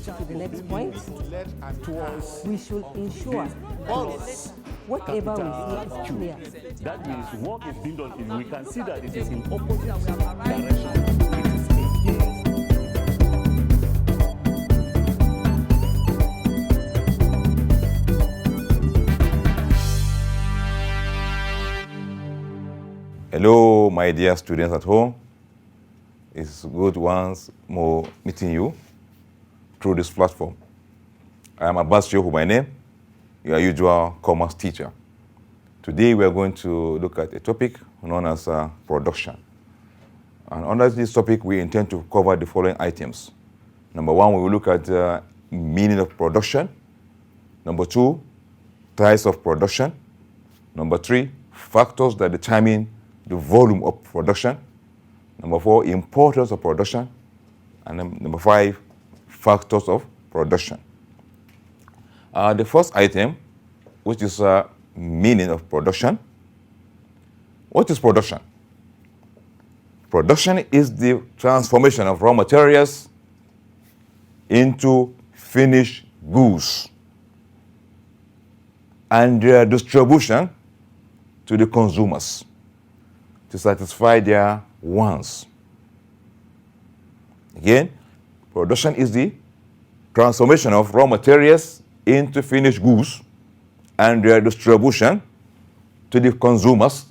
to the next point. We should ensure whatever we see is clear. That means work is being done. We can see that it is in opposite direction. Hello, my dear students at home. It's good once more meeting you through this platform. I am Abbas Shehu by name, your usual commerce teacher. Today we are going to look at a topic known as production. And under this topic, we intend to cover the following items. Number one, we will look at the meaning of production. Number two, types of production. Number three, factors that determine the volume of production. Number four, importance of production. And number five, factors of production. The first item, which is meaning of production. What is production? Production is the transformation of raw materials into finished goods and their distribution to the consumers to satisfy their wants. Again, production is the transformation of raw materials into finished goods and their distribution to the consumers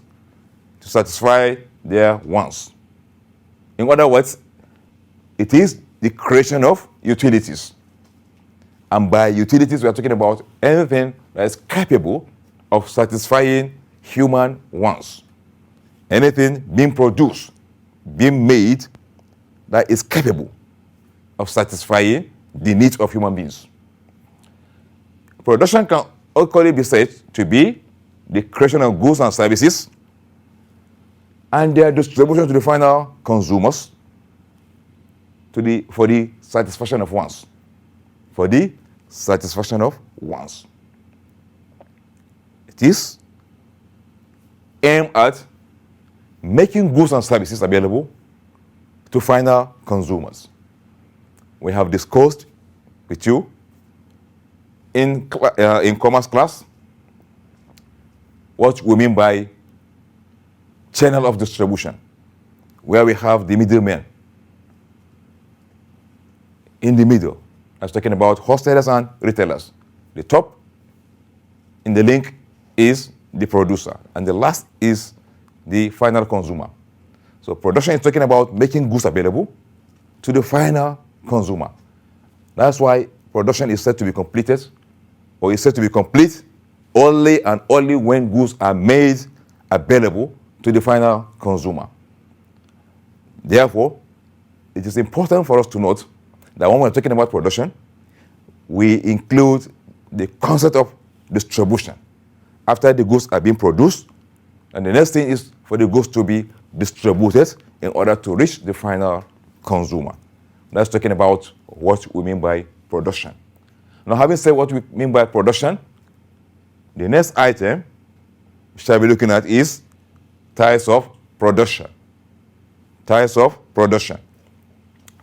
to satisfy their wants. In other words, it is the creation of utilities. And by utilities, we are talking about anything that is capable of satisfying human wants. Anything being produced, being made, that is capable of satisfying the needs of human beings. Production can equally be said to be the creation of goods and services and their distribution to the final consumers for the satisfaction of wants. For the satisfaction of wants. It is aimed at making goods and services available to final consumers. We have discussed with you in commerce class what we mean by channel of distribution, where we have the middlemen. In the middle, I was talking about wholesalers and retailers. The top in the link is the producer, and the last is the final consumer. So production is talking about making goods available to the final consumer. That's why production is said to be completed, or is said to be complete only and only when goods are made available to the final consumer. Therefore, it is important for us to note that when we're talking about production, we include the concept of distribution. After the goods are being produced, and the next thing is for the goods to be distributed in order to reach the final consumer. That's talking about what we mean by production. Now, having said what we mean by production, the next item we shall be looking at is types of production. Types of production.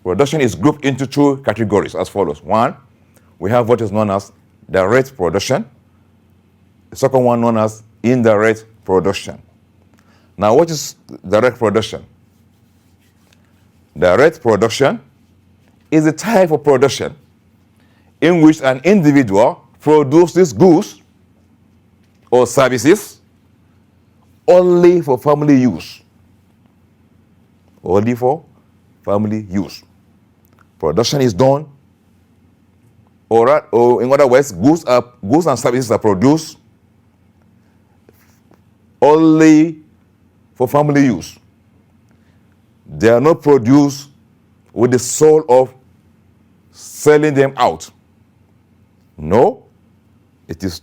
Production is grouped into two categories as follows. One, we have what is known as direct production. The second one known as indirect production. Now, what is direct production? Direct production is a type of production in which an individual produces goods or services only for family use. Only for family use. Production is done, or in other words, goods and services are produced only for family use. They are not produced with the soul of selling them out. No, it is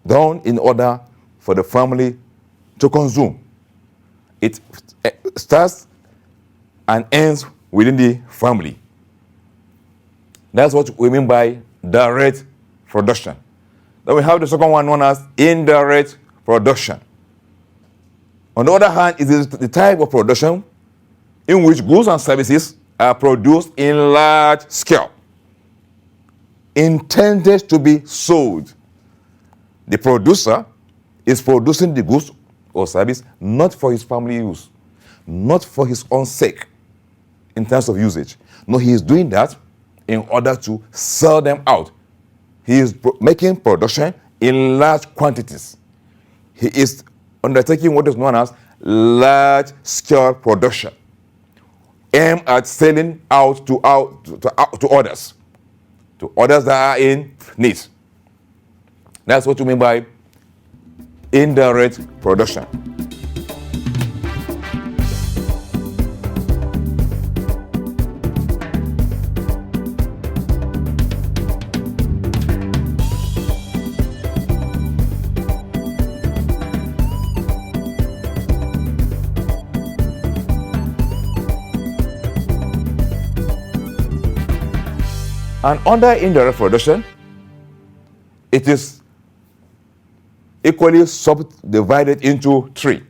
done in order for the family to consume. It starts and ends within the family. That's what we mean by direct production. Then we have the second one known as indirect production. On the other hand, it is the type of production in which goods and services are produced in large scale. intended to be sold. The producer is producing the goods or service not for his family use, not for his own sake in terms of usage. No, he is doing that in order to sell them out. He is making production in large quantities. He is undertaking what is known as large-scale production, aimed at selling out to others that are in need. That's what you mean by indirect production. And under indirect production, it is equally subdivided into three.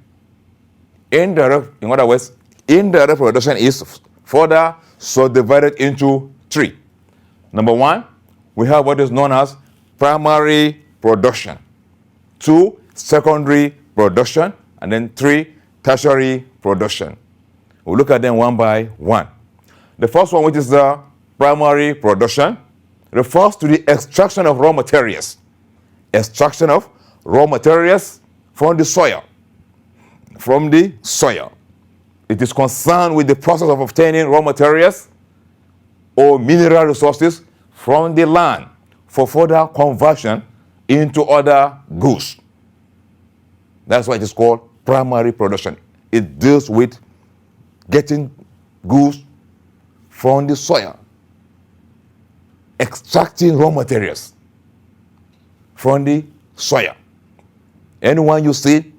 Indirect, in other words, indirect production is further subdivided into three. Number one, we have what is known as primary production. 2, secondary production. And then 3, tertiary production. We'll look at them one by one. The first one, which is the primary production, refers to the extraction of raw materials. Extraction of raw materials from the soil. From the soil. It is concerned with the process of obtaining raw materials or mineral resources from the land for further conversion into other goods. That's why it is called primary production. It deals with getting goods from the soil, extracting raw materials from the soil. Anyone you see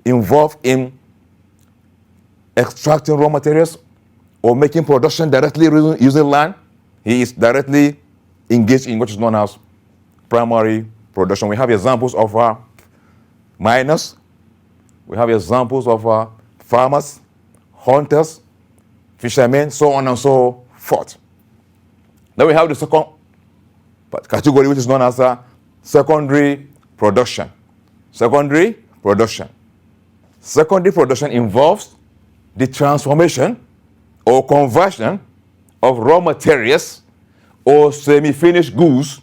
involved in extracting raw materials or making production directly using land, he is directly engaged in what is known as primary production. We have examples of miners, we have examples of farmers, hunters, fishermen, so on and so forth. Then we have the second category, which is known as secondary production. Secondary production. Secondary production involves the transformation or conversion of raw materials or semi-finished goods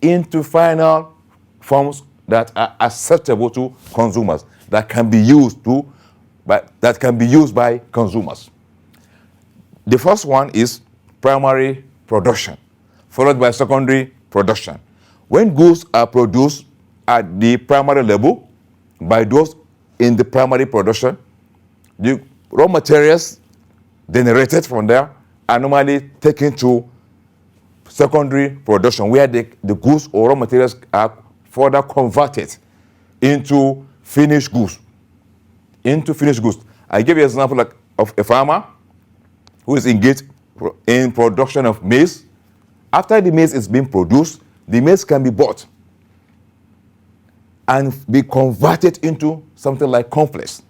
into final forms that are acceptable to consumers, that can be used by consumers. The first one is primary production, followed by secondary production. When goods are produced at the primary level by those in the primary production, the raw materials generated from there are normally taken to secondary production, where the goods or raw materials are further converted into finished goods. I give you an example of a farmer who is engaged in production of maize. After the maize is being produced, the maize can be bought and be converted into something like cornflakes.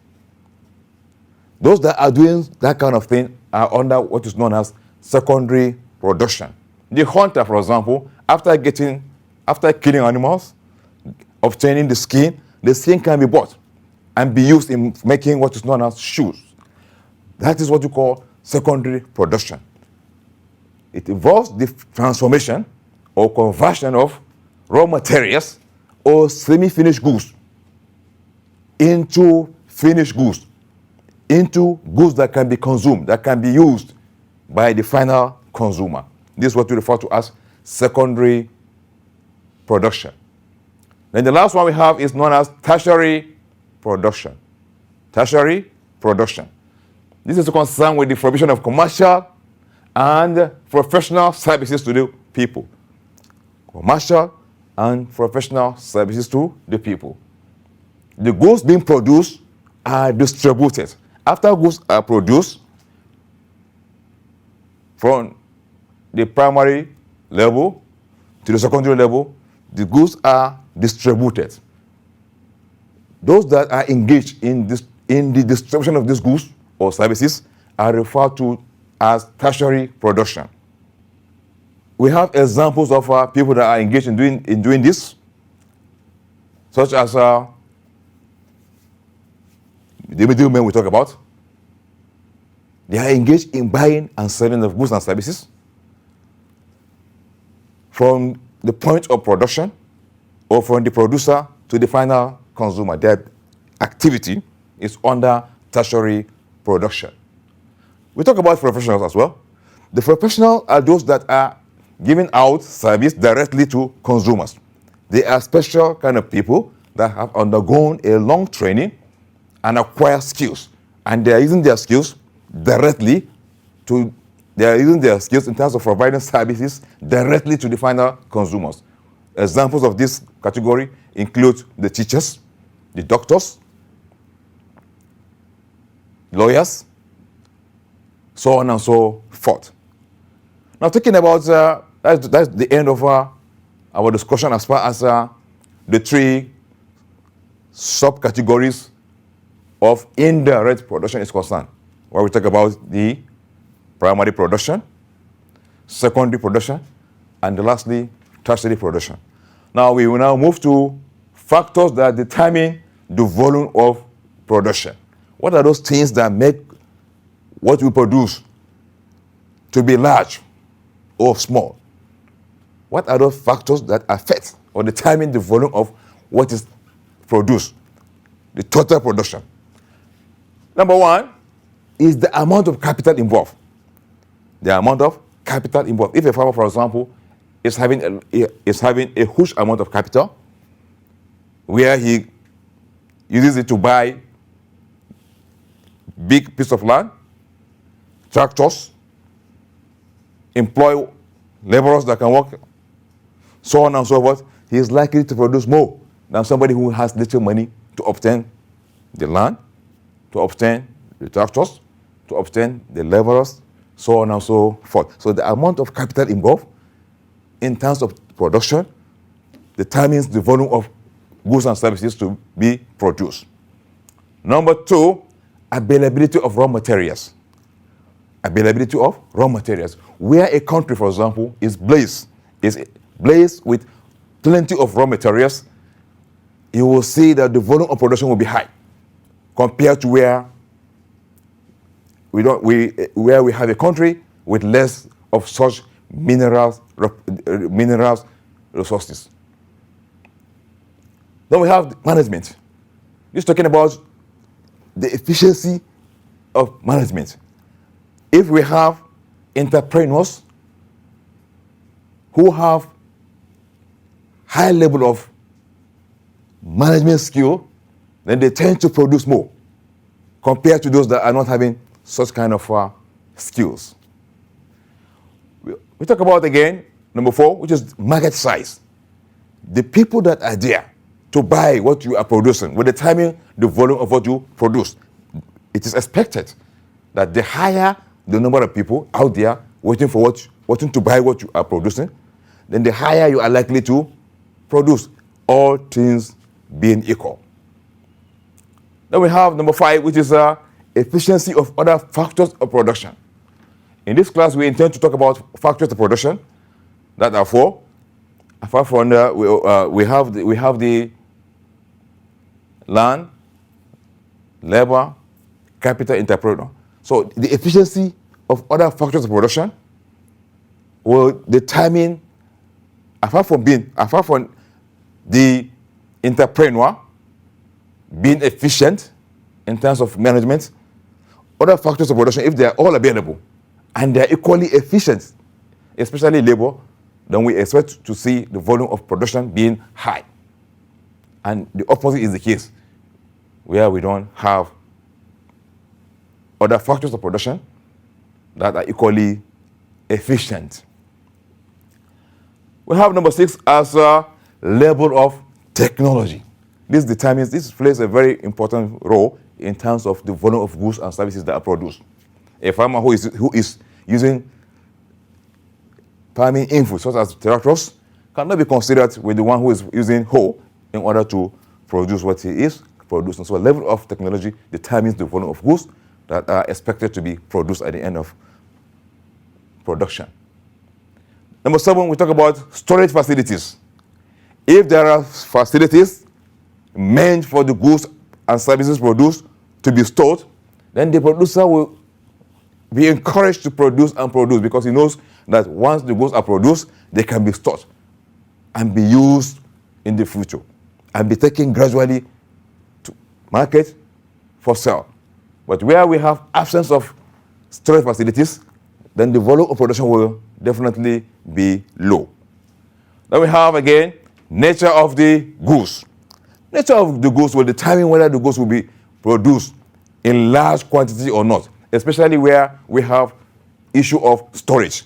Those that are doing that kind of thing are under what is known as secondary production. The hunter, for example, after killing animals, obtaining the skin can be bought and be used in making what is known as shoes. That is what you call secondary production. It involves the transformation or conversion of raw materials or semi-finished goods into finished goods, into goods that can be consumed, that can be used by the final consumer. This is what we refer to as secondary production. Then the last one we have is known as tertiary production. Tertiary production. This is concerned with the provision of commercial and professional services to the people. Commercial and professional services to the people. The goods being produced are distributed. After goods are produced from the primary level to the secondary level, the goods are distributed. Those that are engaged in the distribution of these goods or services are referred to as tertiary production. we have examples of people that are engaged in doing this, such as the middlemen we talk about. They are engaged in buying and selling of goods and services from the point of production or from the producer to the final consumer. Their activity is under tertiary production. We talk about professionals as well. The professionals are those that are giving out service directly to consumers. They are special kind of people that have undergone a long training and acquire skills. And they are using their skills directly to, they are using their skills in terms of providing services directly to the final consumers. Examples of this category include the teachers, the doctors, lawyers, so on and so forth. Now, talking about, that's the end of our discussion as far as the three subcategories of indirect production is concerned, where we talk about the primary production, secondary production, and lastly, tertiary production. Now, we will now move to factors that determine the volume of production. What are those things that make what we produce to be large or small? What are those factors that affect or determine the volume of what is produced, the total production? Number one is the amount of capital involved. The amount of capital involved. If a farmer, for example, is having a huge amount of capital, where he uses it to buy big piece of land, tractors, employ laborers that can work, so on and so forth, he is likely to produce more than somebody who has little money to obtain the land, to obtain the tractors, to obtain the laborers, so on and so forth. So the amount of capital involved in terms of production determines the volume of goods and services to be produced. Number two, availability of raw materials. Availability of raw materials. Where a country, for example, is blessed with plenty of raw materials, you will see that the volume of production will be high compared to where we have a country with less of such minerals resources. Then we have management. This is talking about the efficiency of management. If we have entrepreneurs who have high level of management skill, then they tend to produce more compared to those that are not having such kind of skills. We talk about, again, number four, which is market size. The people that are there to buy what you are producing will determine the volume of what you produce. It is expected that the higher the number of people out there waiting to buy what you are producing, then the higher you are likely to produce, all things being equal. Then we have number five, which is efficiency of other factors of production. In this class, we intend to talk about factors of production that are four. Apart from that, we have the land, labor, capital, entrepreneur. So the efficiency of other factors of production will determine, apart from the entrepreneur being efficient in terms of management, other factors of production, if they are all available and they are equally efficient, especially labor, then we expect to see the volume of production being high. And the opposite is the case, where we don't have other factors of production that are equally efficient. We have number six as a level of technology. This plays a very important role in terms of the volume of goods and services that are produced. A farmer who is using farming inputs such as tractors cannot be considered with the one who is using hoe in order to produce what he is producing. So a level of technology determines the volume of goods that are expected to be produced at the end of production. Number 7, we talk about storage facilities. If there are facilities meant for the goods and services produced to be stored, then the producer will be encouraged to produce and produce, because he knows that once the goods are produced, they can be stored and be used in the future and be taken gradually to market for sale. But where we have absence of storage facilities, then the volume of production will definitely be low. Then we have again nature of the goods. Nature of the goods will determine whether the goods will be produced in large quantity or not, especially where we have issue of storage.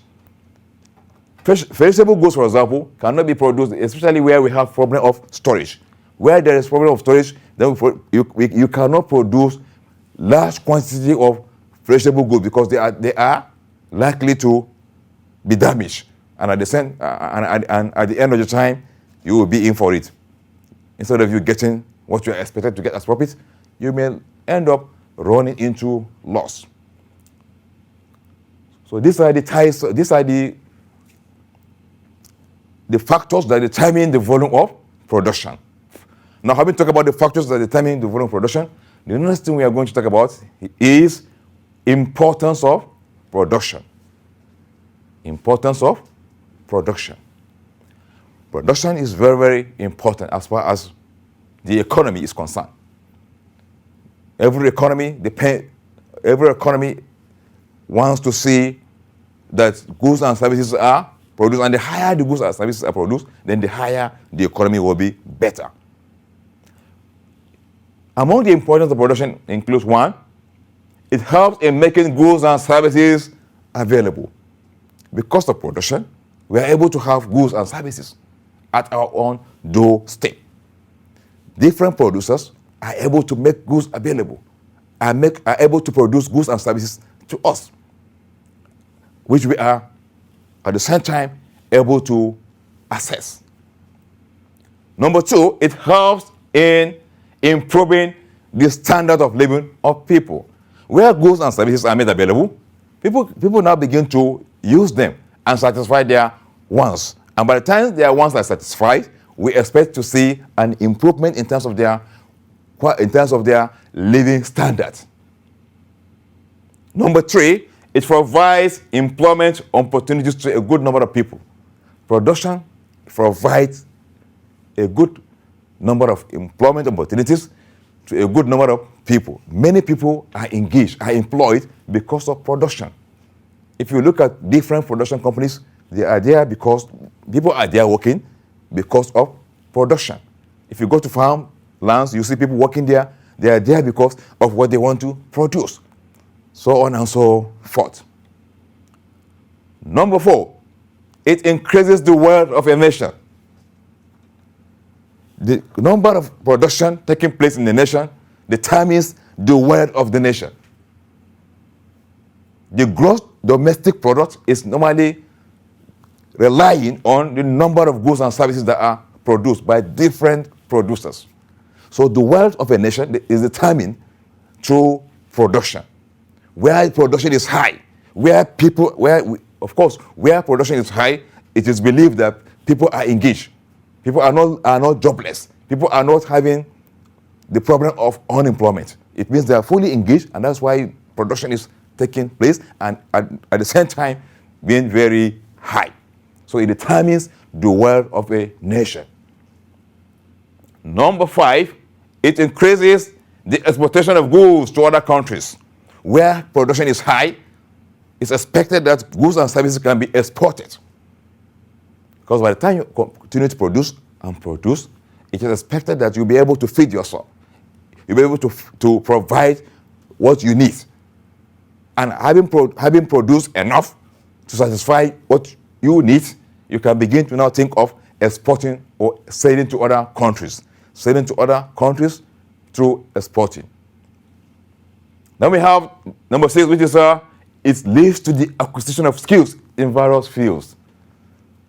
Perishable goods, for example, cannot be produced, especially where we have problem of storage. Where there is problem of storage, then you cannot produce large quantity of perishable goods, because they are likely to be damaged, and at the end of the time, you will be in for it. Instead of you getting what you are expected to get as profit, you may end up running into loss. So these are the ties. These are the factors that determine the volume of production. Now, having talked about the factors that determine the volume of production, the next thing we are going to talk about is importance of production. Importance of production. Production is very, very important as far as the economy is concerned. Every economy wants to see that goods and services are produced, and the higher the goods and services are produced, then the higher the economy will be better. Among the importance of production includes 1, it helps in making goods and services available. Because of production, we are able to have goods and services at our own doorstep. Different producers are able to make goods available and are able to produce goods and services to us, which we are at the same time able to access. Number 2, it helps in improving the standard of living of people. Where goods and services are made available, people now begin to use them and satisfy their wants. And by the time their wants are satisfied, we expect to see an improvement in terms of their living standards. Number 3, it provides employment opportunities to a good number of people. Production provides a good number of employment opportunities to a good number of people. Many people are engaged, are employed because of production. If you look at different production companies, they are there because people are there working because of production. If you go to farm lands, you see people working there. They are there because of what they want to produce. So on and so forth. Number 4, it increases the wealth of a nation. The number of production taking place in the nation determines the wealth of the nation. The gross domestic product is normally relying on the number of goods and services that are produced by different producers. So the wealth of a nation is determined through production. Where production is high, where production is high, it is believed that people are engaged. People are not jobless. People are not having the problem of unemployment. It means they are fully engaged, and that's why production is taking place and at the same time being very high. So it determines the wealth of a nation. Number 5, it increases the exportation of goods to other countries. Where production is high, it's expected that goods and services can be exported. Because by the time you continue to produce and produce, it is expected that you'll be able to feed yourself. You'll be able to provide what you need. And having produced enough to satisfy what you need, you can begin to now think of exporting or selling to other countries. Selling to other countries through exporting. Then we have number 6, which is it leads to the acquisition of skills in various fields.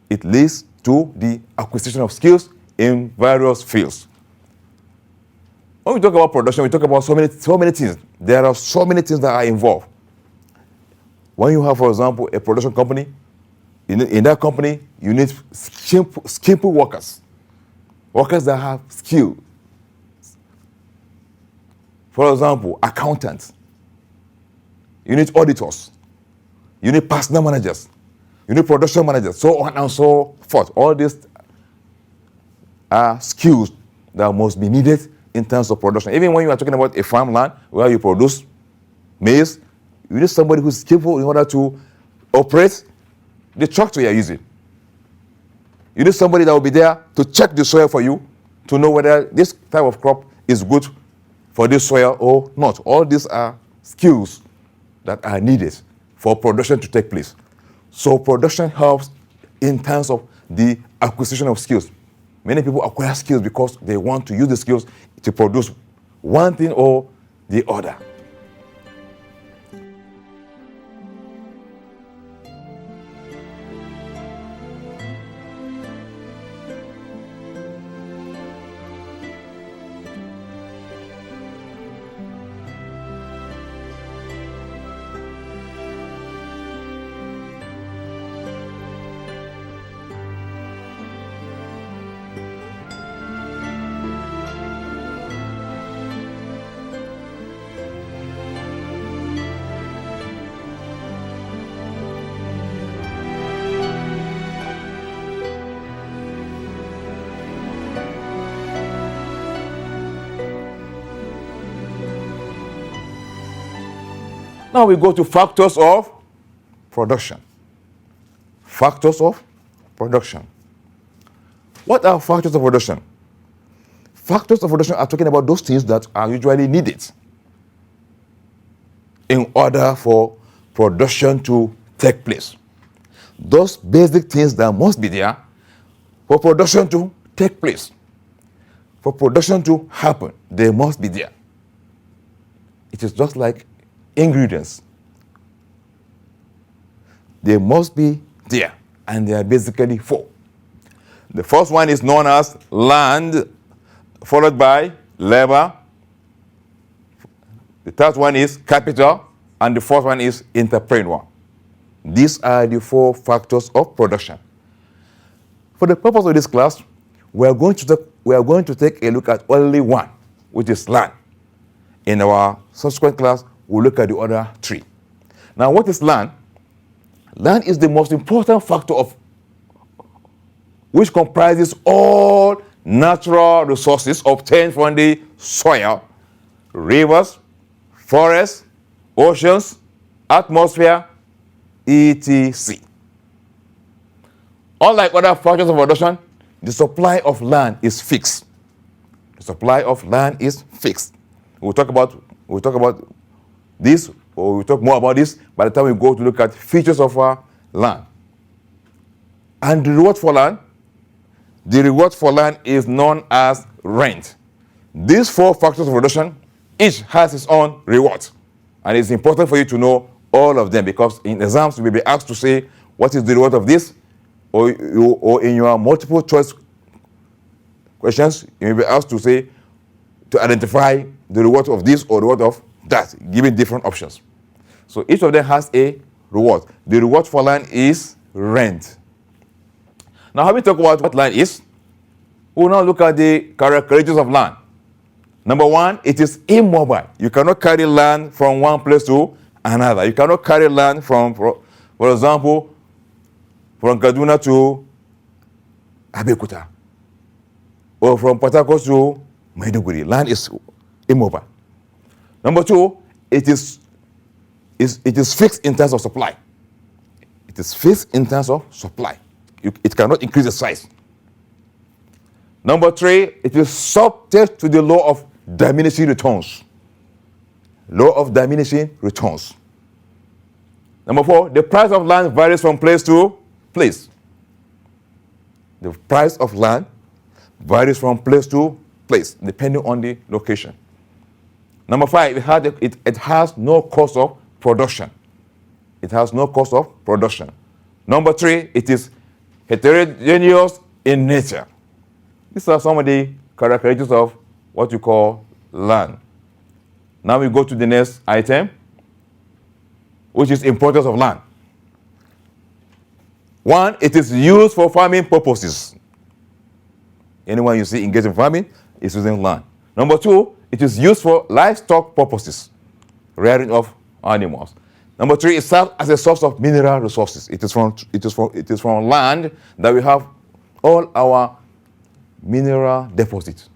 It leads to the acquisition of skills in various fields. When we talk about production, we talk about so many things. There are so many things that are involved. When you have, for example, a production company, In that company, you need skillful workers. Workers that have skill. For example, accountants. You need auditors. You need personnel managers. You need production managers, so on and so forth. All these are skills that must be needed in terms of production. Even when you are talking about a farmland where you produce maize, you need somebody who's skillful in order to operate the tractor you are using. You need somebody that will be there to check the soil for you, to know whether this type of crop is good for this soil or not. All these are skills that are needed for production to take place. So production helps in terms of the acquisition of skills. Many people acquire skills because they want to use the skills to produce one thing or the other. Now we go to factors of production. Factors of production. What are factors of production? Factors of production are talking about those things that are usually needed in order for production to take place. Those basic things that must be there for production to take place. For production to happen, they must be there. It is just like ingredients. They must be there, and they are basically four. The first one is known as land, followed by labor. The third one is capital, and the fourth one is entrepreneur. These are the four factors of production. For the purpose of this class, we are going to take a look at only one, which is land. In our subsequent class, we'll look at the other three. Now, what is land? Land is the most important factor of which comprises all natural resources obtained from the soil, rivers, forests, oceans, atmosphere, etc. Unlike other factors of production, the supply of land is fixed. The supply of land is fixed. We'll talk about this, or we'll talk more about this by the time we go to look at features of our land. And the reward for land is known as rent. These four factors of production, each has its own reward. And it's important for you to know all of them, because in exams you may be asked to say, what is the reward of this? Or in your multiple choice questions, you may be asked to say, to identify the reward of this or the reward of that, giving different options. So each of them has a reward. The reward for land is rent. Now, having talked about what land is, we will now look at the characteristics of land. Number one, it is immobile. You cannot carry land from one place to another. You cannot carry land from, for example, from Kaduna to Abeokuta, or from Port Harcourt to Maiduguri. Land is immobile. Number two, it is fixed in terms of supply. It is fixed in terms of supply. It cannot increase the size. Number three, it is subject to the law of diminishing returns. Law of diminishing returns. Number four, the price of land varies from place to place. The price of land varies from place to place, depending on the location. Number five, it has no cost of production. It has no cost of production. Number three, it is heterogeneous in nature. These are some of the characteristics of what you call land. Now we go to the next item, which is importance of land. One, it is used for farming purposes. Anyone you see engaged in farming is using land. Number two, it is used for livestock purposes, rearing of animals. Number three, it serves as a source of mineral resources. It is from land that we have all our mineral deposits.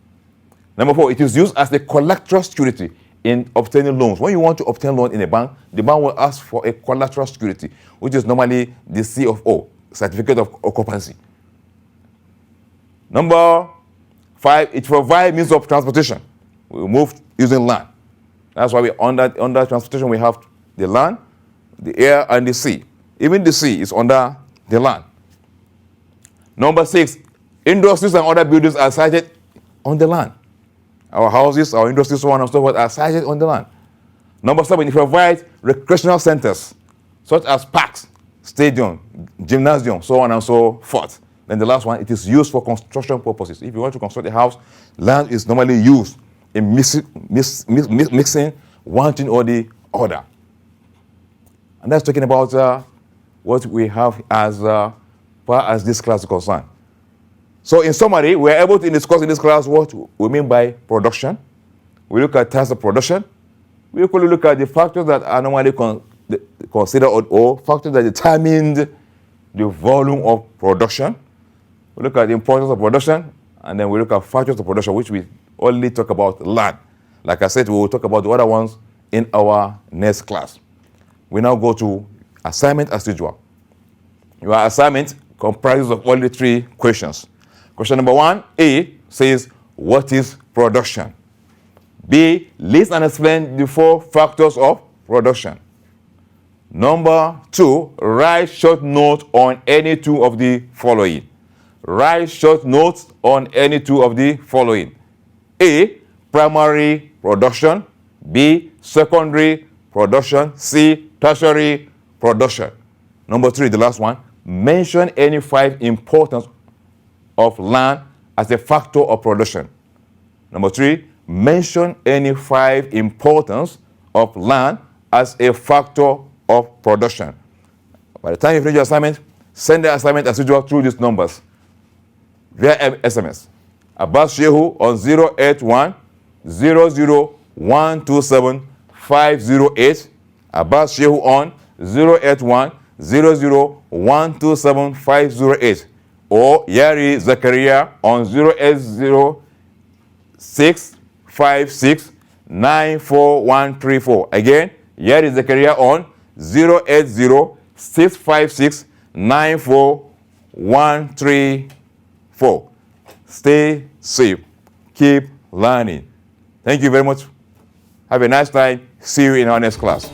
Number four, it is used as a collateral security in obtaining loans. When you want to obtain loan in a bank, the bank will ask for a collateral security, which is normally the CFO, certificate of occupancy. Number five, it provides means of transportation. We move using land. That's why under transportation we have the land, the air, and the sea. Even the sea is under the land. Number six, industries and other buildings are sited on the land. Our houses, our industries, so on and so forth, are sited on the land. Number seven, it provides recreational centers, such as parks, stadium, gymnasium, so on and so forth. Then the last one, it is used for construction purposes. If you want to construct a house, land is normally used in mixing one thing or the other. And that's talking about what we have as far as this class is concerned. So in summary, we are able to discuss in this class what we mean by production. We look at types of production. We equally look at the factors that are normally considered or factors that determine the volume of production. We look at the importance of production, and then we look at factors of production, which we only talk about land. Like I said, we will talk about the other ones in our next class. We now go to assignment as usual. Your assignment comprises of only 3 questions. Question number 1, A, says, what is production? B, list and explain the 4 factors of production. Number 2, write short notes on any 2 of the following. Write short notes on any 2 of the following. A, primary production. B, secondary production. C, tertiary production. Number 3, the last one, mention any 5 importance of land as a factor of production. Number 3, mention any 5 importance of land as a factor of production. By the time you finish your assignment, send the assignment as usual through these numbers via SMS. Abbas Shehu on 081 00127 508. Abbas Shehu on 081 00127 508. Or Yari Zakaria on 08065694134. Again, Yari Zakaria on 08065694134. Stay safe. Keep learning. Thank you very much. Have a nice time. See you in our next class.